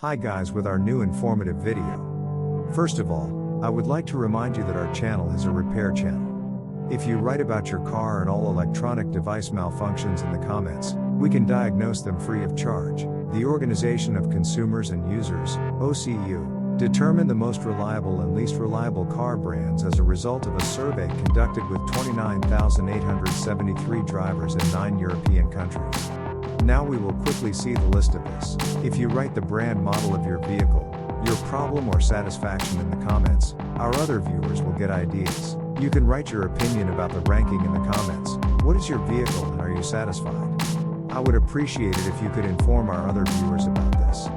Hi guys, with our new informative video. First of all, I would like to remind you that our channel is a repair channel. If you write about your car and all electronic device malfunctions in the comments, we can diagnose them free of charge. The Organization of Consumers and Users, OCU, determined the most reliable and least reliable car brands as a result of a survey conducted with 29,873 drivers in 9 European countries. Now we will quickly see the list of this. If you write the brand model of your vehicle, your problem or satisfaction in the comments, our other viewers will get ideas. You can write your opinion about the ranking in the comments. What is your vehicle and are you satisfied? I would appreciate it if you could inform our other viewers about this.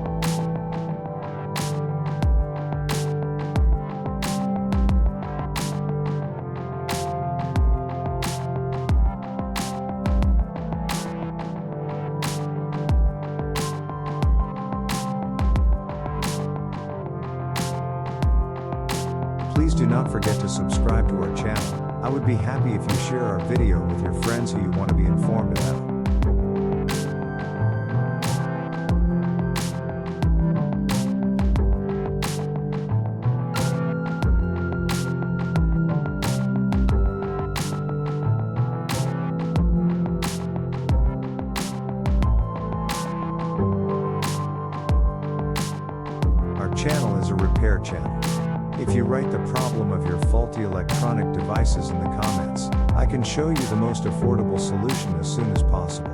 Please do not forget to subscribe to our channel. I would be happy if you share our video with your friends who you want to be informed about. Our channel is a repair channel. If you write the problem of your faulty electronic devices in the comments, I can show you the most affordable solution as soon as possible.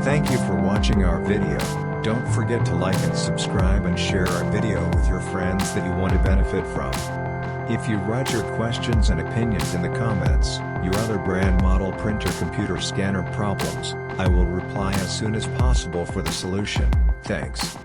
Thank you for watching our video. Don't forget to like and subscribe and share our video with your friends that you want to benefit from. If you write your questions and opinions in the comments, your other brand model printer computer scanner problems, I will reply as soon as possible for the solution. Thanks.